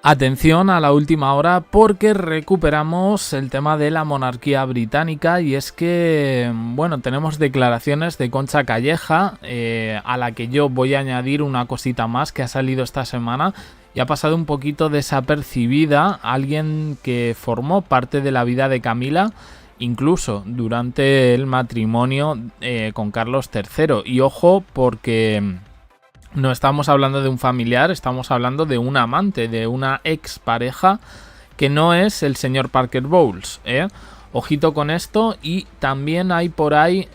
Atención a la última hora porque recuperamos el tema de la monarquía británica y es que, bueno, tenemos declaraciones de Concha Calleja a la que yo voy a añadir una cosita más que ha salido esta semana y ha pasado un poquito desapercibida, alguien que formó parte de la vida de Camila incluso durante el matrimonio con Carlos III. Y ojo porque no estamos hablando de un familiar, estamos hablando de un amante, de una expareja que no es el señor Parker Bowles, ¿eh? Ojito con esto. Y también hay por ahí,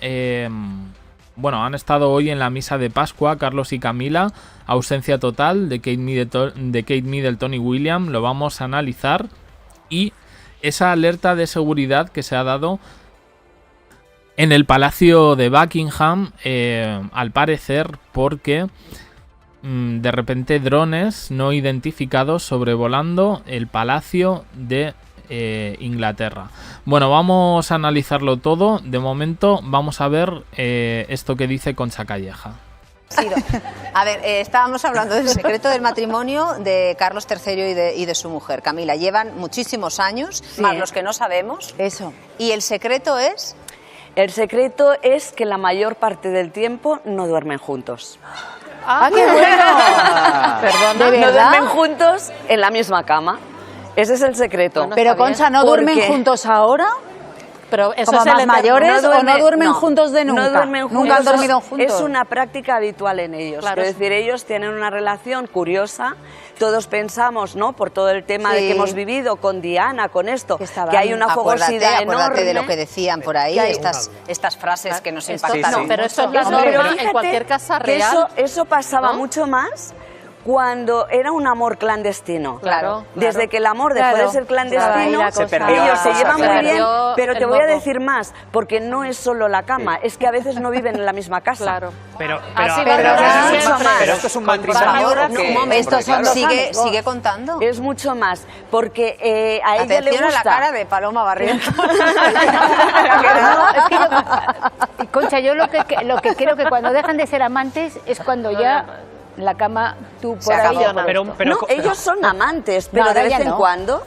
bueno, han estado hoy en la misa de Pascua Carlos y Camila, ausencia total de Kate Middleton y William, lo vamos a analizar. Y esa alerta de seguridad que se ha dado en el Palacio de Buckingham, al parecer porque de repente drones no identificados sobrevolando el Palacio de Inglaterra. Bueno, vamos a analizarlo todo. De momento vamos a ver esto que dice Concha Calleja. A ver, estábamos hablando del secreto del matrimonio de Carlos III y de su mujer, Camila. Llevan muchísimos años, sí, más los que no sabemos. Eso. ¿Y el secreto es? El secreto es que la mayor parte del tiempo no duermen juntos. ¡Ah, qué bueno! Perdón, ¿de verdad? No duermen juntos en la misma cama. Ese es el secreto. Bueno, pero Concha, ¿no duermen juntos ahora? Pero eso ¿como es más mayores o no duermen juntos de nunca? No duermen juntos. ¿Nunca han dormido juntos? Es una práctica habitual en ellos. Claro. Es decir, ellos tienen una relación curiosa. Todos pensamos, ¿no? Por todo el tema de que hemos vivido con Diana, con esto, que hay una fogosidad enorme. Acuérdate de lo que decían por ahí, estas frases que nos impactaron. No, pero eso es la norma en cualquier casa real. Eso pasaba, ¿no?, mucho más cuando era un amor clandestino. Claro. Desde que el amor dejó de ser clandestino, ellos se llevan muy bien, pero te voy a decir más, porque no es solo la cama, es que a veces no viven en la misma casa. Claro. Pero esto es un matrimonio Sigue contando. Es mucho más, porque a ella le Atención gusta. a la cara de Paloma Barrientos. Concha, yo lo que creo que cuando dejan de ser amantes es cuando ya en la cama tú por ahí. No, ellos son amantes, pero de vez en cuando.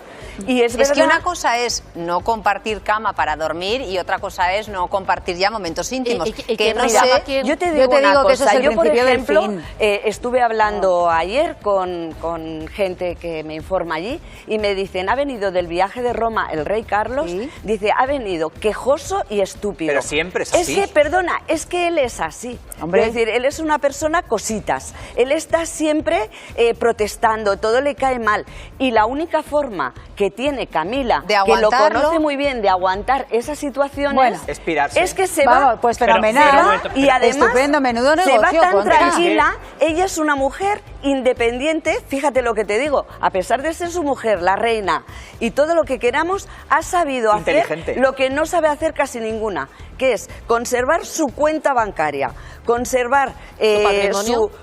Y es que una cosa es no compartir cama para dormir y otra cosa es no compartir ya momentos íntimos. Yo te digo una cosa. Yo, por ejemplo, estuve hablando ayer con gente que me informa allí y me dicen, ha venido del viaje de Roma el rey Carlos, dice, ha venido quejoso y estúpido. Pero siempre es así. Es que, perdona, es que él es así. Hombre. Es decir, él es una persona cositas. Él está siempre protestando, todo le cae mal. Y la única forma que tiene Camila, que lo conoce muy bien, de aguantar esas situaciones, es que se va, pues fenomenal, y además estupendo, menudo negocio, se va tan Concha. tranquila. Ella es una mujer independiente, fíjate lo que te digo, a pesar de ser su mujer, la reina, y todo lo que queramos, ha sabido hacer lo que no sabe hacer casi ninguna, que es conservar su cuenta bancaria, conservar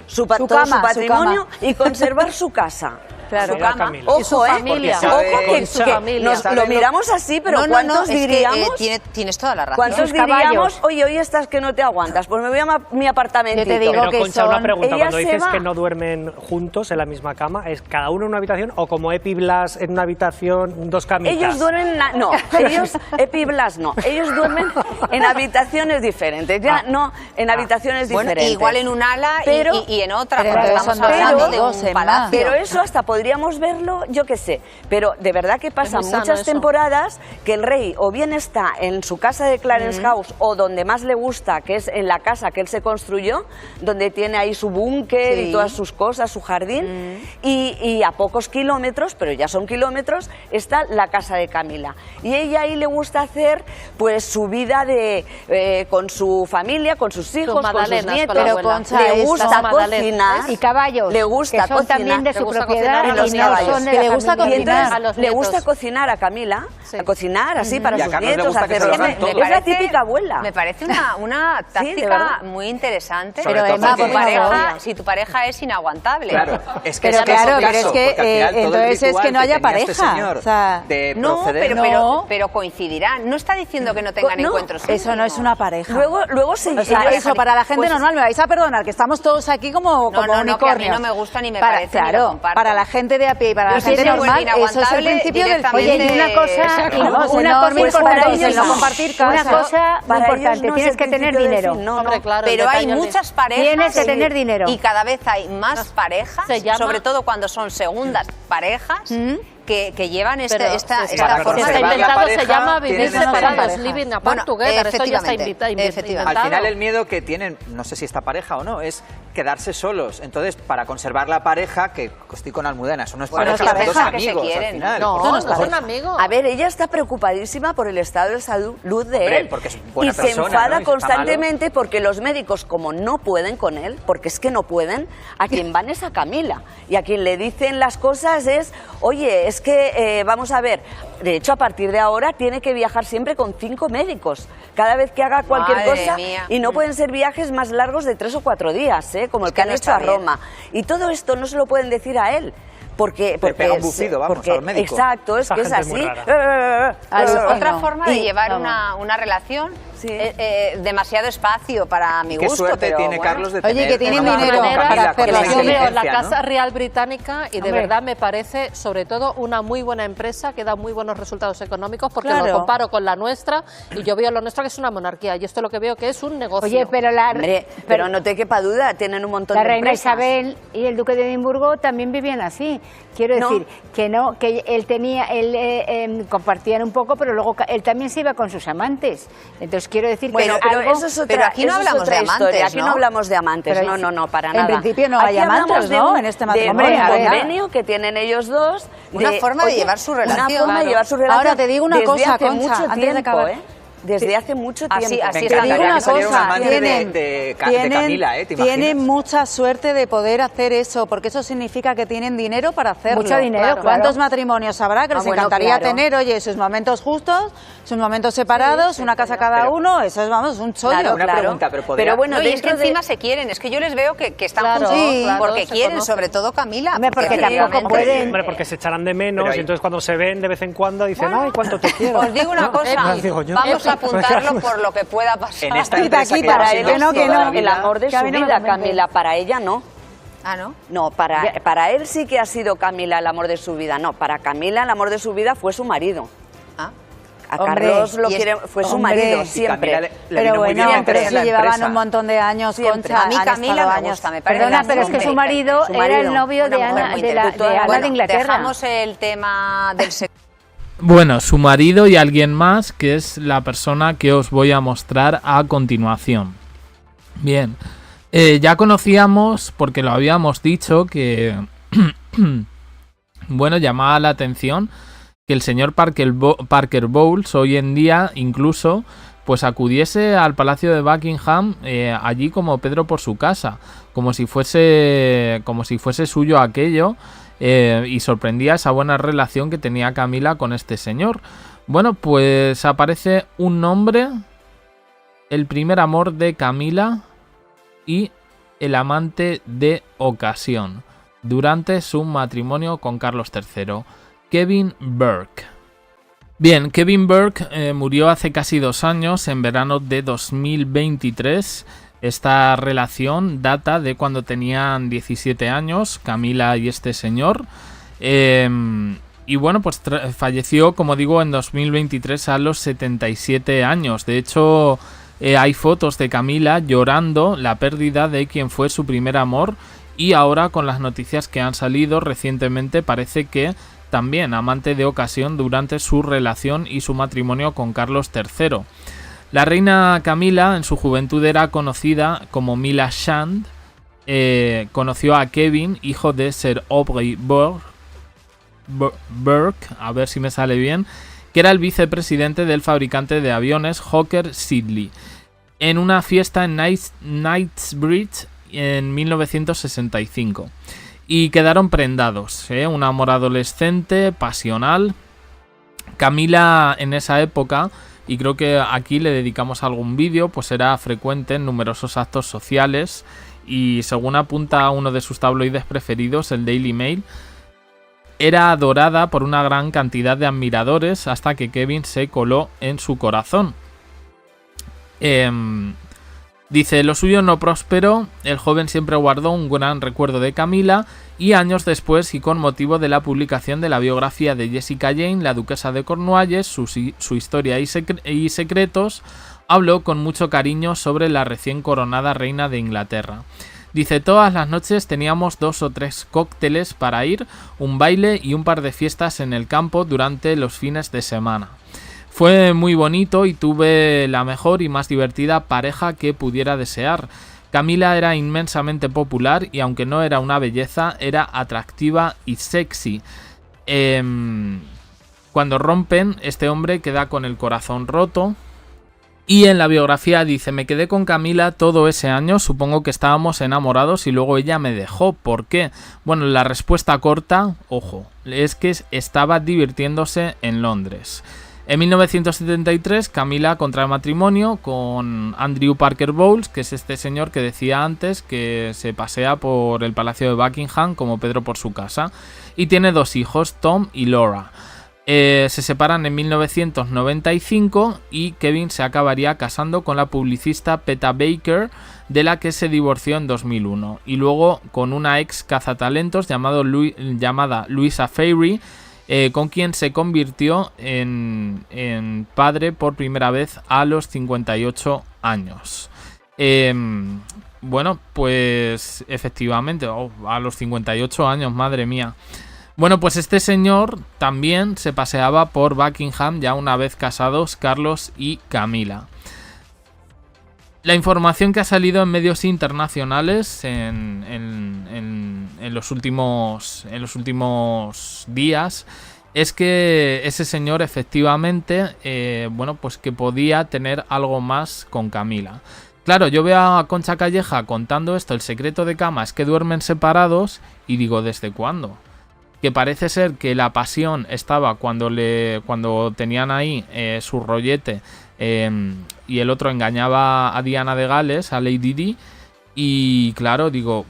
su patrimonio y conservar su casa. Claro. Su cama. Y su familia. Lo miramos así, pero ¿cuántos diríamos? Tienes toda la razón. ¿Cuántos diríamos, oye, hoy estás que no te aguantas? Pues me voy a mi apartamentito. Yo te digo pero que Concha, una pregunta, cuando dices va. que no duermen juntos en la misma cama, ¿es cada uno en una habitación o como Epi Blas en una habitación, dos camitas? Ellos duermen, Epi Blas no, ellos duermen en habitaciones diferentes, en habitaciones diferentes. Igual en un ala y en otra, pero porque estamos hablando de un palacio. Pero eso hasta podríamos verlo, yo qué sé, pero de verdad que pasan muchas temporadas que el rey o bien está en su casa de Clarence House o donde más le gusta, que es en la casa que él se construyó, donde tiene ahí su búnker y todas sus cosas, su jardín, y a pocos kilómetros, pero ya son kilómetros, está la casa de Camila. Y ella ahí le gusta hacer pues su vida con su familia, con sus hijos, con sus nietos. Pero Concha, le gusta cocinar. Y caballos, le gusta que son cocinar, también de su propiedad. y los y caballos. No son de le gusta familia. cocinar. Le gusta cocinar a Camila a cocinar así para sus nietos, a hacer... Es la típica abuela. Me parece una táctica muy interesante. Pero Emma, si tu pareja es inaguantable. Claro, es que entonces es que no haya pareja. O sea, pero coincidirán. No está diciendo que no tengan encuentros. Eso no es una pareja. Luego o sea, eso para la gente normal, me vais a perdonar, que estamos todos aquí como unicornios. Que a mí no me gusta ni me parece. Claro, para la gente de a pie y para la gente normal, eso es el principio del... Oye, y una cosa importante, el no compartir casa. Una cosa muy importante, tienes que tener dinero. Pero hay muchas parejas. Tienes que tener dinero. Y cada vez hay más parejas, sobre todo cuando son segundas parejas, que llevan esta forma de inventado, se llama vivir separados, living apart together. Esto ya está inventado. Al final el miedo que tienen, no sé si esta pareja o no, es quedarse solos. Entonces, para conservar la pareja, que estoy con Almudena, eso no es pareja, son dos amigos al final. No son amigos. A ver, ella está preocupadísima por el estado de salud de él. Porque es buena persona, se enfada constantemente porque los médicos, como no pueden con él, porque es que no pueden, a quien van es a Camila. Y a quien le dicen las cosas es, oye, es que, vamos a ver, de hecho, a partir de ahora tiene que viajar siempre con 5 médicos, cada vez que haga cualquier cosa, y no pueden ser viajes más largos de 3 o 4 días, como el que han hecho a Roma. Y todo esto no se lo pueden decir a él. Porque pega un bufido, al médico. Exacto, es que es así. Otra forma de llevar una relación. Demasiado espacio para mi gusto. Qué suerte tiene Carlos de tener. Oye, que tienen dinero para hacerlo. Yo veo la Casa Real Británica y de verdad me parece, sobre todo, una muy buena empresa que da muy buenos resultados económicos, porque lo comparo con la nuestra y yo veo la nuestra que es una monarquía y esto lo que veo que es un negocio. Oye, pero no te quepa duda, tienen un montón de empresas. La reina Isabel y el duque de Edimburgo también vivían así. Quiero decir que él compartían un poco, pero luego él también se iba con sus amantes. Entonces quiero decir que eso es otra, pero aquí no hablamos de amantes, aquí no hablamos de amantes, no, para nada. En principio no hay amantes, ¿no? En este matrimonio. De un convenio que tienen ellos dos. Una forma de llevar su relación. Una forma de llevar su relación. Ahora te digo una cosa, Concha, antes de acabar. Desde hace mucho tiempo. Así te digo una cosa, tienen mucha suerte de poder hacer eso, porque eso significa que tienen dinero para hacerlo. Mucho dinero, claro. ¿Cuántos matrimonios habrá que les encantaría tener, oye, sus momentos justos, sus momentos separados, una casa cada uno? Eso es, un chollo. Una pregunta, pero bueno, y es que encima se quieren, es que yo les veo que están juntos porque quieren, sobre todo Camila. Porque tampoco pueden. Hombre, porque se echarán de menos y entonces cuando se ven de vez en cuando dicen, ay, cuánto te quiero. Os digo una cosa, vamos a apuntarlo por lo que pueda pasar. En esta empresa para él el amor de su vida, Camila, para ella no. ¿Ah, no? No, para él sí que ha sido Camila el amor de su vida. No, para Camila el amor de su vida fue su marido. A Carlos fue su marido siempre. Pero bueno, pero si llevaban un montón de años, Concha. A mí Camila me gusta, me parece. Perdona, pero es que su marido era el novio de Ana de Inglaterra. Dejamos el tema del sexo. Bueno, su marido y alguien más, que es la persona que os voy a mostrar a continuación. Bien, ya conocíamos, porque lo habíamos dicho, que bueno, llamaba la atención que el señor Parker Bowles hoy en día incluso pues acudiese al Palacio de Buckingham allí como Pedro por su casa, como si fuese suyo aquello. Y sorprendía esa buena relación que tenía Camila con este señor. Bueno, pues aparece un nombre, el primer amor de Camila y el amante de ocasión durante su matrimonio con Carlos III, Kevin Burke. Bien, Kevin Burke murió hace casi 2 años, en verano de 2023. Esta relación data de cuando tenían 17 años, Camila y este señor. Y bueno, pues falleció, como digo, en 2023 a los 77 años. De hecho, hay fotos de Camila llorando la pérdida de quien fue su primer amor. Y ahora, con las noticias que han salido recientemente, parece que también amante de ocasión durante su relación y su matrimonio con Carlos III. La reina Camila en su juventud era conocida como Mila Shand. Conoció a Kevin, hijo de Sir Aubrey Burke, a ver si me sale bien, que era el vicepresidente del fabricante de aviones Hawker Siddeley, en una fiesta en Knightsbridge en 1965. Y quedaron prendados, un amor adolescente, pasional, Camila en esa época, y creo que aquí le dedicamos algún vídeo, pues era frecuente en numerosos actos sociales y según apunta uno de sus tabloides preferidos, el Daily Mail, era adorada por una gran cantidad de admiradores hasta que Kevin se coló en su corazón. Dice, lo suyo no prosperó, el joven siempre guardó un gran recuerdo de Camila y años después y con motivo de la publicación de la biografía de Jessica Jane, la duquesa de Cornualles, su historia y secretos, habló con mucho cariño sobre la recién coronada reina de Inglaterra. Dice, todas las noches teníamos 2 o 3 cócteles para ir, un baile y un par de fiestas en el campo durante los fines de semana. Fue muy bonito y tuve la mejor y más divertida pareja que pudiera desear. Camila era inmensamente popular y aunque no era una belleza, era atractiva y sexy. Cuando rompen, este hombre queda con el corazón roto. Y en la biografía dice, me quedé con Camila todo ese año, supongo que estábamos enamorados y luego ella me dejó. ¿Por qué? Bueno, la respuesta corta, ojo, es que estaba divirtiéndose en Londres. En 1973, Camila contrae matrimonio con Andrew Parker Bowles, que es este señor que decía antes que se pasea por el Palacio de Buckingham como Pedro por su casa, y tiene 2 hijos, Tom y Laura. Se separan en 1995 y Kevin se acabaría casando con la publicista Peta Baker, de la que se divorció en 2001, y luego con una ex cazatalentos llamada Louisa Fairy, con quien se convirtió en padre por primera vez a los 58 años. Bueno, pues efectivamente, a los 58 años, madre mía. Bueno, pues este señor también se paseaba por Buckingham ya una vez casados Carlos y Camila. La información que ha salido en medios internacionales en los últimos días es que ese señor efectivamente, bueno, pues que podía tener algo más con Camila. Claro, yo veo a Concha Calleja contando esto, el secreto de cama es que duermen separados, y digo, ¿desde cuándo? Que parece ser que la pasión estaba cuando tenían ahí su rollete, y el otro engañaba a Diana de Gales, a Lady Di, y claro, digo,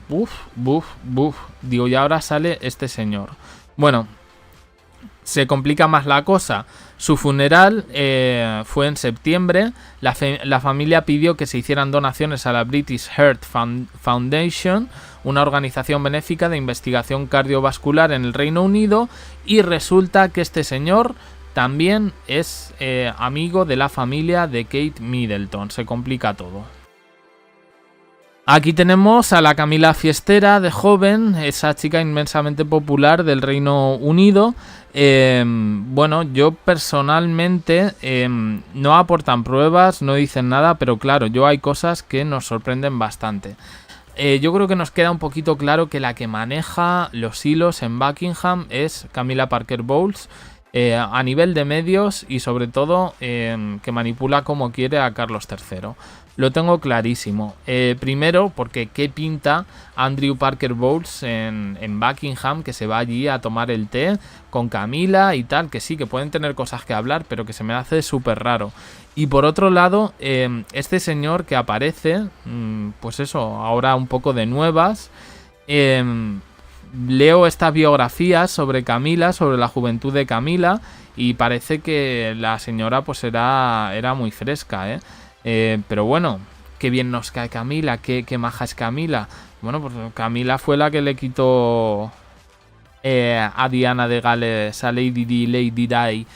digo, y ahora sale este señor. Bueno, se complica más la cosa. Su funeral fue en septiembre. La familia pidió que se hicieran donaciones a la British Heart Foundation, una organización benéfica de investigación cardiovascular en el Reino Unido, y resulta que este señor también es amigo de la familia de Kate Middleton. Se complica todo. Aquí tenemos a la Camila fiestera de joven, esa chica inmensamente popular del Reino Unido. Bueno, yo personalmente no aportan pruebas, no dicen nada, pero claro, hay cosas que nos sorprenden bastante. Yo creo que nos queda un poquito claro que la que maneja los hilos en Buckingham es Camila Parker Bowles, a nivel de medios y sobre todo que manipula como quiere a Carlos III. Lo tengo clarísimo. Primero, porque qué pinta Andrew Parker Bowles en Buckingham, que se va allí a tomar el té con Camila y tal, que sí, que pueden tener cosas que hablar, pero que se me hace súper raro. Y por otro lado, este señor que aparece, pues eso, ahora un poco de nuevas, leo estas biografías sobre Camila, sobre la juventud de Camila, y parece que la señora pues era muy fresca, ¿eh? Pero bueno, qué bien nos cae Camila, qué maja es Camila. Bueno, pues Camila fue la que le quitó a Diana de Gales, a Lady Di,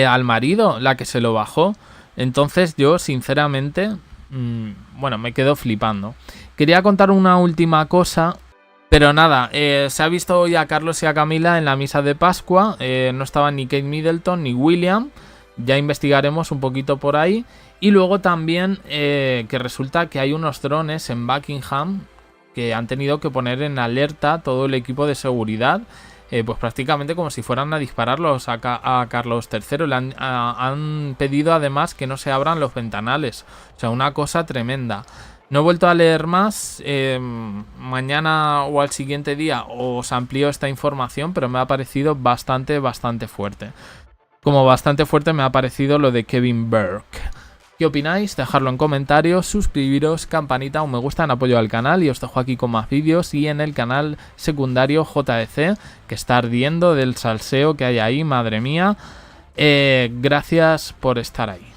al marido, la que se lo bajó. Entonces yo, sinceramente, bueno, me quedo flipando. Quería contar una última cosa, pero nada, se ha visto hoy a Carlos y a Camila en la misa de Pascua. No estaban ni Kate Middleton ni William. Ya investigaremos un poquito por ahí. Y luego también que resulta que hay unos drones en Buckingham que han tenido que poner en alerta todo el equipo de seguridad, pues prácticamente como si fueran a dispararlos a Carlos III. Le han pedido además que no se abran los ventanales. O sea, una cosa tremenda. No he vuelto a leer más, mañana o al siguiente día os amplío esta información, pero me ha parecido bastante fuerte. Como bastante fuerte me ha parecido lo de Kevin Burke. ¿Qué opináis? Dejadlo en comentarios, suscribiros, campanita, un me gusta en apoyo al canal y os dejo aquí con más vídeos y en el canal secundario JDC, que está ardiendo del salseo que hay ahí, madre mía. Gracias por estar ahí.